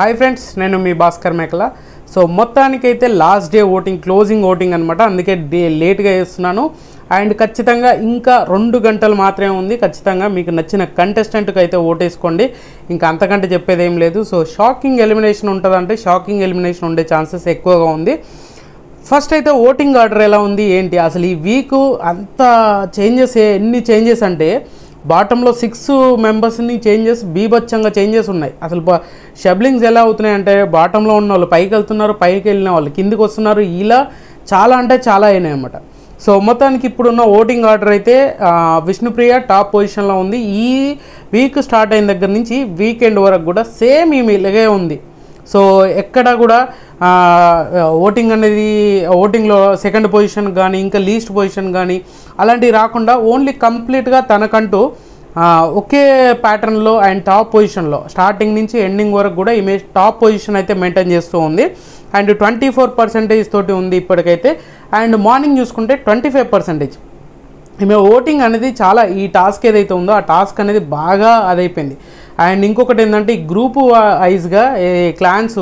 Hi friends, నేను మీ భాస్కర్ మేకల. So మొత్తానికైతే last day voting, closing voting అనమాట. అందుకే లేట్గా చేస్తున్నాను. అండ్ ఖచ్చితంగా ఇంకా 2 గంటలు మాత్రమే ఉంది. ఖచ్చితంగా మీకు నచ్చిన కంటెస్టెంట్కి అయితే ఓటేసుకోండి. ఇంకా అంతకంటే చెప్పేది ఏం లేదు. సో షాకింగ్ ఎలిమినేషన్ ఉంటుందంటే షాకింగ్ ఎలిమినేషన్ ఉండే ఛాన్సెస్ ఎక్కువగా ఉంది. ఫస్ట్ అయితే ఓటింగ్ ఆర్డర్ ఎలా ఉంది ఏంటి, అసలు ఈ వీక్ అంత చేంజెస్, ఎన్ని చేంజెస్ అంటే బాటంలో 6 మెంబర్స్ని చేంజెస్, బీభత్సంగా చేంజెస్ ఉన్నాయి. అసలు షబ్లింగ్స్ ఎలా అవుతున్నాయి అంటే బాటంలో ఉన్న వాళ్ళు పైకి వెళ్తున్నారు, పైకి వెళ్ళిన వాళ్ళు కిందికి వస్తున్నారు. ఇలా చాలా అంటే చాలా అయినాయి అన్నమాట. సో మొత్తానికి ఇప్పుడున్న ఓటింగ్ ఆర్డర్ అయితే విష్ణుప్రియ టాప్ పొజిషన్లో ఉంది. ఈ వీక్ స్టార్ట్ అయిన దగ్గర నుంచి వీకెండ్ వరకు కూడా సేమ్ ఇలాగే ఉంది. సో ఎక్కడ కూడా ఓటింగ్ అనేది, ఓటింగ్లో సెకండ్ పొజిషన్ కానీ ఇంకా లీస్ట్ పొజిషన్ కానీ అలాంటివి రాకుండా ఓన్లీ కంప్లీట్గా తనకంటూ ఒకే ప్యాటర్న్లో అండ్ టాప్ పొజిషన్లో స్టార్టింగ్ నుంచి ఎండింగ్ వరకు కూడా ఈమె టాప్ పొజిషన్ అయితే మెయింటైన్ చేస్తూ ఉంది. అండ్ 24% తోటి ఉంది ఇప్పటికైతే. అండ్ మార్నింగ్ చూసుకుంటే 25%. ఈమె ఓటింగ్ అనేది చాలా, ఈ టాస్క్ ఏదైతే ఉందో ఆ టాస్క్ అనేది బాగా అదైపోయింది. అండ్ ఇంకొకటి ఏంటంటే ఈ గ్రూప్ వైజ్గా, క్లాన్స్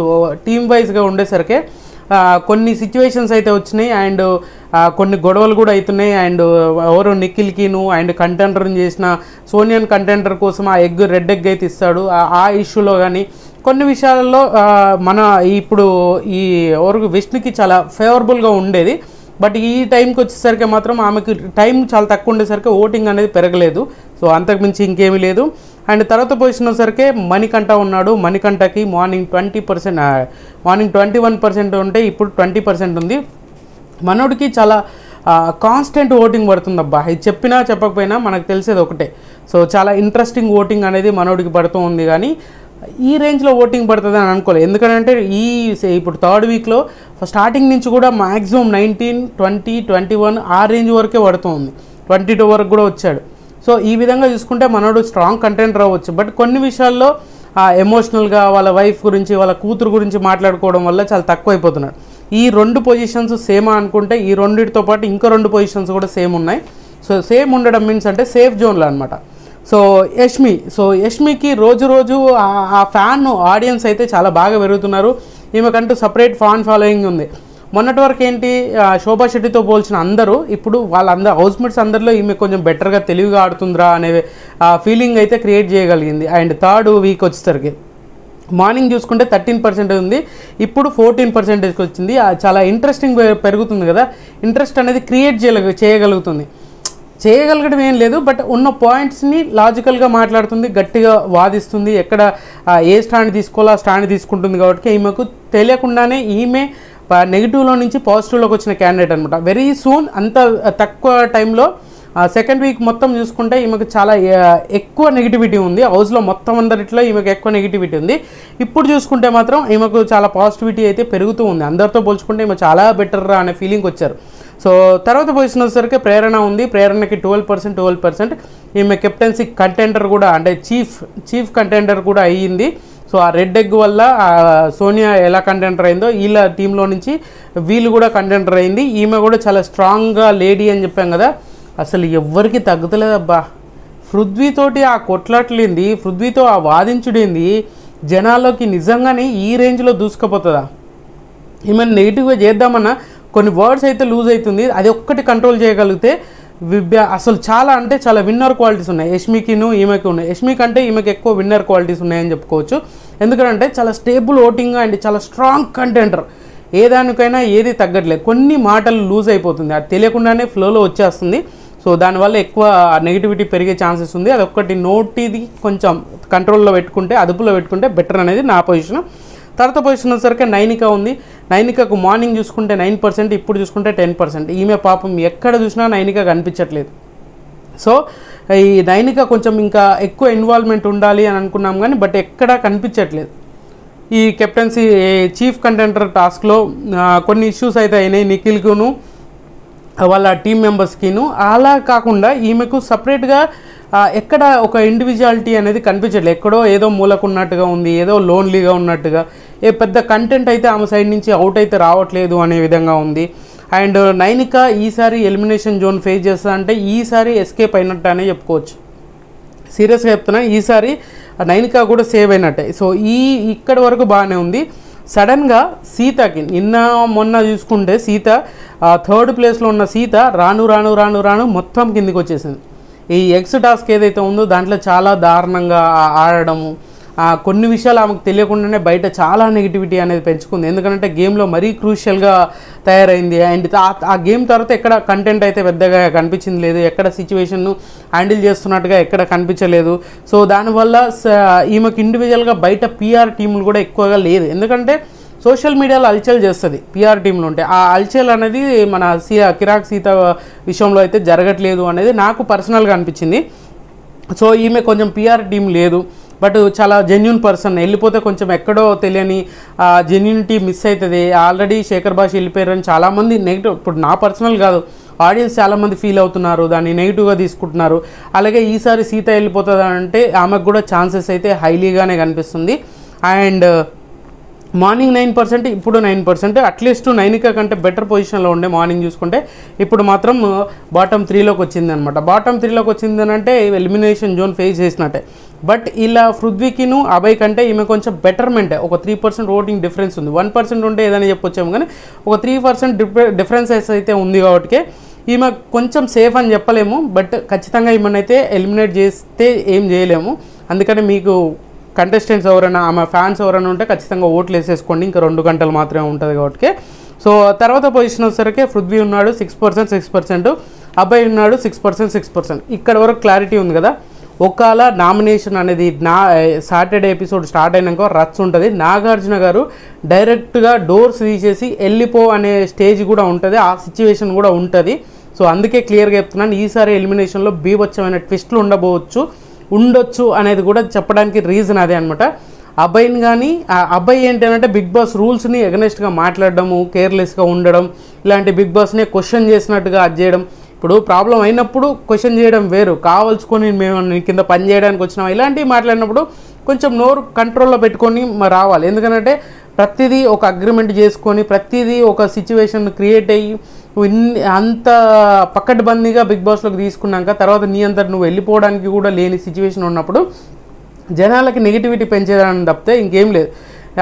టీమ్ వైజ్గా ఉండేసరికి కొన్ని సిచ్యువేషన్స్ అయితే వచ్చినాయి. అండ్ కొన్ని గొడవలు కూడా అవుతున్నాయి. అండ్ ఎవరు నిఖిల్కిను అండ్ కంటెండర్ని చేసిన సోనియన్ కంటెండర్ కోసం ఆ రెడ్ ఎగ్ అయితే ఇస్తాడు. ఆ ఇష్యూలో కానీ కొన్ని విషయాలలో మన ఇప్పుడు ఈ ఎవరికి విష్ణుకి చాలా ఫేవరబుల్గా ఉండేది. బట్ ఈ టైంకి వచ్చేసరికి మాత్రం ఆమెకు టైం చాలా తక్కువ ఉండేసరికి ఓటింగ్ అనేది పెరగలేదు. సో అంతకుమించి ఇంకేమీ లేదు. అండ్ తర్వాత పొజిషన్ వచ్చేసరికి మణికంఠ ఉన్నాడు. మణికంఠకి మార్నింగ్ 21% ఉంటే ఇప్పుడు 20% ఉంది. మనోడికి చాలా కాన్స్టెంట్ ఓటింగ్ పడుతుంది అబ్బా. ఇది చెప్పినా చెప్పకపోయినా మనకు తెలిసేది ఒకటే. సో చాలా ఇంట్రెస్టింగ్ ఓటింగ్ అనేది మనోడికి పడుతూ ఉంది. కానీ ఈ రేంజ్లో ఓటింగ్ పడుతుంది అని అనుకోలేదు. ఎందుకంటే ఇప్పుడు థర్డ్ వీక్లో స్టార్టింగ్ నుంచి కూడా మ్యాక్సిమం 19, 20, 21 ఆ రేంజ్ వరకే పడుతుంది. 22 వరకు కూడా వచ్చాడు. సో ఈ విధంగా చూసుకుంటే మనోడు స్ట్రాంగ్ కంటెంట్ రావచ్చు. బట్ కొన్ని విషయాల్లో ఎమోషనల్గా వాళ్ళ వైఫ్ గురించి, వాళ్ళ కూతురు గురించి మాట్లాడుకోవడం వల్ల చాలా తక్కువ అయిపోతున్నాడు. ఈ 2 పొజిషన్స్ సేమా అనుకుంటే ఈ రెండింటితో పాటు ఇంకా 2 పొజిషన్స్ కూడా సేమ్ ఉన్నాయి. సో సేమ్ ఉండడం మీన్స్ అంటే సేఫ్ జోన్లో అనమాట. సో యష్మికి రోజు ఆ ఫ్యాన్ ఆడియన్స్ అయితే చాలా బాగా పెరుగుతున్నారు. ఈమెకంటూ సపరేట్ ఫ్యాన్ ఫాలోయింగ్ ఉంది. మొన్నటి వరకు ఏంటి, శోభా శెట్టితో పోల్చిన అందరూ ఇప్పుడు వాళ్ళందరూ హౌస్మేట్స్ అందరిలో ఈమె కొంచెం బెటర్గా తెలివిగా ఆడుతుందిరా అనే ఫీలింగ్ అయితే క్రియేట్ చేయగలిగింది. అండ్ థర్డ్ వీక్ వచ్చేసరికి మార్నింగ్ చూసుకుంటే 13% ఉంది, ఇప్పుడు 14%కి వచ్చింది. చాలా ఇంట్రెస్టింగ్ పెరుగుతుంది కదా. ఇంట్రెస్ట్ అనేది క్రియేట్ చేయగలగడం ఏం లేదు. బట్ ఉన్న పాయింట్స్ని లాజికల్గా మాట్లాడుతుంది, గట్టిగా వాదిస్తుంది. ఎక్కడ ఏ స్టాండ్ తీసుకోవాలో ఆ స్టాండ్ తీసుకుంటుంది. కాబట్టి ఈమెకు తెలియకుండానే ఈమె నెగిటివ్లో నుంచి పాజిటివ్లోకి వచ్చిన క్యాండిడేట్ అనమాట. వెరీ సూన్, అంత తక్కువ టైంలో సెకండ్ వీక్ మొత్తం చూసుకుంటే ఈమెకు చాలా ఎక్కువ నెగిటివిటీ ఉంది. హౌస్లో మొత్తం అందరిట్లో ఈమెకు ఎక్కువ నెగిటివిటీ ఉంది. ఇప్పుడు చూసుకుంటే మాత్రం ఈమెకు చాలా పాజిటివిటీ అయితే పెరుగుతూ ఉంది. అందరితో పోల్చుకుంటే ఈమె చాలా బెటర్ అనే ఫీలింగ్ వచ్చారు. సో తర్వాత పొజిషన్ వచ్చేసరికి ప్రేరణ ఉంది. ప్రేరణకి 12%. ఈమె కెప్టెన్సీ కంటెండర్ కూడా, అంటే చీఫ్ కంటెండర్ కూడా అయ్యింది. సో ఆ రెడ్ ఎగ్ వల్ల సోనియా ఎలా కంటెండర్ అయిందో వీళ్ళ టీంలో నుంచి వీళ్ళు కూడా కంటెండర్ అయింది. ఈమె కూడా చాలా స్ట్రాంగ్గా లేడీ అని చెప్పాం కదా. అసలు ఎవ్వరికి తగ్గుతలేదబ్బా. పృథ్వీతోటి ఆ కొట్లాట్లేంది, పృథ్వీతో ఆ వాదించుడేంది, జనాల్లోకి నిజంగానే ఈ రేంజ్లో దూసుకుపోతుందా? ఈమెను నెగిటివ్గా చేద్దామన్నా కొన్ని వర్డ్స్ అయితే లూజ్ అవుతుంది. అది ఒక్కటి కంట్రోల్ చేయగలిగితే అసలు చాలా అంటే చాలా విన్నర్ క్వాలిటీస్ ఉన్నాయి యష్మికిను ఈమెకి ఉన్నాయి. యష్మి కంటే ఈమెకి ఎక్కువ విన్నర్ క్వాలిటీస్ ఉన్నాయని చెప్పుకోవచ్చు. ఎందుకంటే చాలా స్టేబుల్ ఓటింగ్ అండ్ చాలా స్ట్రాంగ్ కంటెంటర్. ఏదానికైనా ఏది తగ్గట్లేదు. కొన్ని మాటలు లూజ్ అయిపోతుంది, అది తెలియకుండానే ఫ్లోలో వచ్చేస్తుంది. సో దానివల్ల ఎక్కువ నెగిటివిటీ పెరిగే ఛాన్సెస్ ఉంది. అదొక్కటి నోటిది కొంచెం కంట్రోల్లో పెట్టుకుంటే, అదుపులో పెట్టుకుంటే బెటర్ అనేది నా పొజిషన్. తర్వాత పొజిషన్ వచ్చేసరికి నైనిక ఉంది. నైనికకు మార్నింగ్ చూసుకుంటే 9%, ఇప్పుడు చూసుకుంటే 10%. ఈమె పాపం ఎక్కడ చూసినా నైనిక కనిపించట్లేదు. సో ఈ నైనిక కొంచెం ఇంకా ఎక్కువ ఇన్వాల్వ్మెంట్ ఉండాలి అని అనుకున్నాం కానీ బట్ ఎక్కడా కనిపించట్లేదు. ఈ కెప్టెన్సీ చీఫ్ కంటెండర్ టాస్క్లో కొన్ని ఇష్యూస్ అయితే అయినాయి నిఖిల్కును వాళ్ళ టీం మెంబర్స్కిను. అలా కాకుండా ఈమెకు సపరేట్గా ఎక్కడ ఒక ఇండివిజువాలిటీ అనేది కనిపించట్లేదు. ఎక్కడో ఏదో మూలకున్నట్టుగా ఉంది, ఏదో లోన్లీగా ఉన్నట్టుగా. పెద్ద కంటెంట్ అయితే ఆమె సైడ్ నుంచి అవుట్ అయితే రావట్లేదు అనే విధంగా ఉంది. అండ్ నైనిక ఈసారి ఎలిమినేషన్ జోన్ ఫేస్ చేస్తా అంటే ఈసారి ఎస్కేప్ అయినట్టు అనే చెప్పుకోవచ్చు. సీరియస్గా చెప్తున్నా, ఈసారి నైనిక కూడా సేవ్ అయినట్టే. సో ఇక్కడి వరకు బాగానే ఉంది. సడన్గా సీతకి నిన్న మొన్న చూసుకుంటే సీత 3rd ప్లేస్లో ఉన్న సీత రాను రాను రాను రాను మొత్తం కిందికి వచ్చేసింది. ఈ ఎక్స్ టాస్క్ ఏదైతే ఉందో దాంట్లో చాలా దారుణంగా ఆడడము, కొన్ని విషయాలు ఆమెకు తెలియకుండానే బయట చాలా నెగిటివిటీ అనేది పెంచుకుంది. ఎందుకంటే గేమ్లో మరీ క్రూషియల్గా తయారైంది. అండ్ ఆ గేమ్ తర్వాత ఎక్కడ కంటెంట్ అయితే పెద్దగా కనిపించింది లేదు, ఎక్కడ సిచ్యువేషన్ను హ్యాండిల్ చేస్తున్నట్టుగా ఎక్కడ కనిపించలేదు. సో దానివల్ల ఈమెకు ఇండివిజువల్గా బయట పిఆర్ టీములు కూడా ఎక్కువగా లేదు. ఎందుకంటే సోషల్ మీడియాలో అల్చల్ చేస్తుంది పిఆర్ టీంలు ఉంటే, ఆ అల్చల్ అనేది మన కిరాక్ సీత విషయంలో అయితే జరగట్లేదు అనేది నాకు పర్సనల్గా అనిపించింది. సో ఈమె కొంచెం పిఆర్ టీం లేదు, బట్ చాలా జెన్యున్ పర్సన్. వెళ్ళిపోతే కొంచెం ఎక్కడో తెలియని జెన్యునిటీ మిస్ అవుతుంది. ఆల్రెడీ శేఖర్ భాష వెళ్ళిపోయారని చాలామంది నెగిటివ్, ఇప్పుడు నా పర్సనల్ కాదు, ఆడియన్స్ చాలామంది ఫీల్ అవుతున్నారు, దాన్ని నెగిటివ్గా తీసుకుంటున్నారు. అలాగే ఈసారి సీత వెళ్ళిపోతుంది అంటే ఆమెకు కూడా ఛాన్సెస్ అయితే హైలీగానే కనిపిస్తుంది. అండ్ మార్నింగ్ 9%, ఇప్పుడు 9%, అట్లీస్ట్ నైనిక కంటే బెటర్ పొజిషన్లో ఉండే మార్నింగ్ చూసుకుంటే. ఇప్పుడు మాత్రం బాటమ్ 3లోకి వచ్చింది అనమాట. బాటమ్ 3లోకి వచ్చిందని అంటే ఎలిమినేషన్ జోన్ ఫేస్ చేసినట్టే. బట్ ఇలా పృథ్వీకిను అభయ్ కంటే ఈమె కొంచెం బెటర్మెంటే. ఒక 3% ఓటింగ్ డిఫరెన్స్ ఉంది. 1% ఉంటే ఏదైనా చెప్పొచ్చాము, కానీ ఒక 3% డిఫరెన్సెస్ అయితే ఉంది. కాబట్టి ఈమె కొంచెం సేఫ్ అని చెప్పలేము, బట్ ఖచ్చితంగా ఈమెనైతే ఎలిమినేట్ చేస్తే ఏం చేయలేము. అందుకని మీకు కంటెస్టెంట్స్ ఎవరైనా, ఆమె ఫ్యాన్స్ ఎవరైనా ఉంటే ఖచ్చితంగా ఓట్లు వేసేసుకోండి. ఇంకా 2 గంటలు మాత్రమే ఉంటుంది కాబట్టి. సో తర్వాత పొజిషన్ వచ్చేసరికి పృథ్వీ ఉన్నాడు 6%, అబ్బాయి ఉన్నాడు 6%. ఇక్కడ వరకు క్లారిటీ ఉంది కదా. ఒకవేళ నామినేషన్ అనేది సాటర్డే ఎపిసోడ్ స్టార్ట్ అయినాక రచ్చ ఉంటుంది. నాగార్జున గారు డైరెక్ట్గా డోర్స్ తీసేసి వెళ్ళిపో అనే స్టేజ్ కూడా ఉంటుంది, ఆ సిచ్యువేషన్ కూడా ఉంటుంది. సో అందుకే క్లియర్గా చెప్తున్నాను, ఈసారి ఎలిమినేషన్లో బీభత్సమైన ట్విస్టులు ఉండొచ్చు అనేది కూడా చెప్పడానికి రీజన్ అదే అనమాట. అబ్బాయిని కానీ అబ్బాయి ఏంటంటే బిగ్ బాస్ రూల్స్ని ఎగనెస్ట్గా మాట్లాడడము, కేర్లెస్గా ఉండడం, ఇలాంటి బిగ్ బాస్ని క్వశ్చన్ చేసినట్టుగా అది చేయడం. ఇప్పుడు ప్రాబ్లం అయినప్పుడు క్వశ్చన్ చేయడం వేరు, కావాల్సుకొని మేము కింద పని చేయడానికి వచ్చినాం ఇలాంటివి మాట్లాడినప్పుడు కొంచెం నోరు కంట్రోల్లో పెట్టుకొని రావాలి. ఎందుకంటే ప్రతిదీ ఒక అగ్రిమెంట్ చేసుకొని, ప్రతిదీ ఒక సిచ్యువేషన్ క్రియేట్ అయ్యి అంత పక్కడ్బందీగా బిగ్ బాస్లోకి తీసుకున్నాక తర్వాత నీ అంతటి నువ్వు వెళ్ళిపోవడానికి కూడా లేని సిచ్యువేషన్ ఉన్నప్పుడు జనాలకి నెగిటివిటీ పెంచేదాన్ని తప్పితే ఇంకేం లేదు.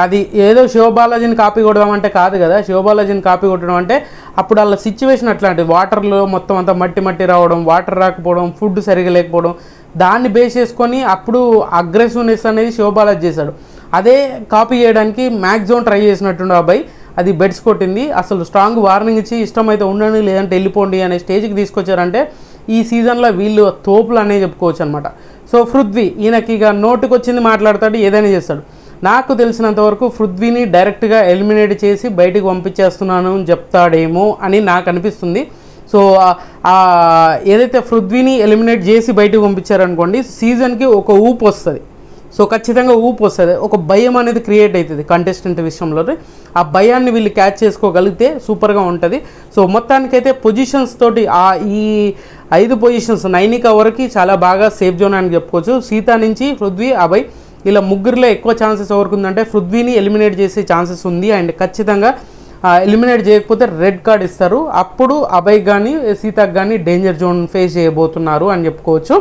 అది ఏదో శివబాలాజీని కాపీ కొడదామంటే కాదు కదా. శివబాలాజీని కాపీ కొట్టడం అంటే అప్పుడు వాళ్ళ సిచ్యువేషన్ అట్లాంటిది, వాటర్లో మొత్తం అంతా మట్టి రావడం, వాటర్ రాకపోవడం, ఫుడ్ సరిగా లేకపోవడం, దాన్ని బేస్ చేసుకొని అప్పుడు అగ్రెసివ్నెస్ అనేది శివబాలాజీ చేశాడు. అదే కాపీ చేయడానికి మ్యాక్సిమం ట్రై చేసినట్టుండే అబ్బాయి, అది బెడ్స్ కొట్టింది. అసలు స్ట్రాంగ్ వార్నింగ్ ఇచ్చి ఇష్టమైతే ఉండండి లేదంటే వెళ్ళిపోండి అనే స్టేజ్కి తీసుకొచ్చారంటే ఈ సీజన్లో వీళ్ళు తోపులు అనే చెప్పుకోవచ్చు అనమాట. సో పృథ్వీ ఈయనకి ఇక నోటుకు వచ్చింది మాట్లాడతాడు, ఏదైనా చేస్తాడు. నాకు తెలిసినంతవరకు పృథ్వీని డైరెక్ట్గా ఎలిమినేట్ చేసి బయటికి పంపించేస్తున్నాను అని చెప్తాడేమో అని నాకు అనిపిస్తుంది. సో ఏదైతే పృథ్వీని ఎలిమినేట్ చేసి బయటకు పంపించారనుకోండి, సీజన్కి ఒక ఊపు వస్తుంది. సో ఖచ్చితంగా ఊపు వస్తుంది, ఒక భయం అనేది క్రియేట్ అవుతుంది కంటెస్టెంట్ విషయంలో. ఆ భయాన్ని వీళ్ళు క్యాచ్ చేసుకోగలిగితే సూపర్గా ఉంటుంది. సో మొత్తానికైతే పొజిషన్స్ తోటి ఈ 5 పొజిషన్స్ నైనిక వరకు చాలా బాగా సేఫ్ జోన్ అని చెప్పుకోవచ్చు. సీత నుంచి పృథ్వీ, అభయ్ ఇలా ముగ్గురులో ఎక్కువ ఛాన్సెస్ ఎవరికి ఉందంటే పృథ్వీని ఎలిమినేట్ చేసే ఛాన్సెస్ ఉంది. అండ్ ఖచ్చితంగా ఎలిమినేట్ చేయకపోతే రెడ్ కార్డ్ ఇస్తారు. అప్పుడు అభయ్ కానీ సీతకు కానీ డేంజర్ జోన్ ఫేస్ చేయబోతున్నారు అని చెప్పుకోవచ్చు.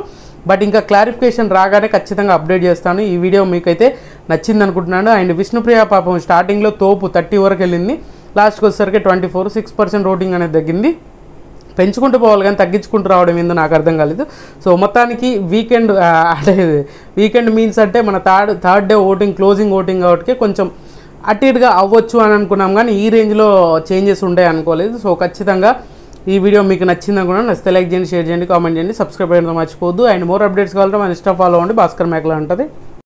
బట్ ఇంకా క్లారిఫికేషన్ రాగానే ఖచ్చితంగా అప్డేట్ చేస్తాను. ఈ వీడియో మీకైతే నచ్చింది అనుకుంటున్నాను. అండ్ విష్ణుప్రియ పాపం స్టార్టింగ్లో తోపు 30 వరకు వెళ్ళింది, లాస్ట్కి వచ్చేసరికి 6% ఓటింగ్ అనేది తగ్గింది. పెంచుకుంటూ పోవాలి కానీ తగ్గించుకుంటూ రావడం ఏందో నాకు అర్థం కాలేదు. సో మొత్తానికి వీకెండ్ అంటే వీకెండ్ మీన్స్ అంటే మన third day voting, closing voting కాబట్టి కొంచెం అటు ఇటుగా అవ్వచ్చు అని అనుకున్నాం, కానీ ఈ రేంజ్లో చేంజెస్ ఉంటాయి అనుకోలేదు. సో ఖచ్చితంగా ఈ వీడియో మీకు నచ్చింది అనుకున్నాను. నచ్చితే లైక్ చేయండి, షేర్ చేయండి, కామెంట్ చేయండి, సబ్స్క్రైబ్ చేయడం మర్చిపోవద్దు. అండ్ మోర్ అప్డేట్స్ కావాలంటే మన ఇన్స్టా ఫాలో అవ్వండి, భాస్కర్ మేకలా ఉంటుంది.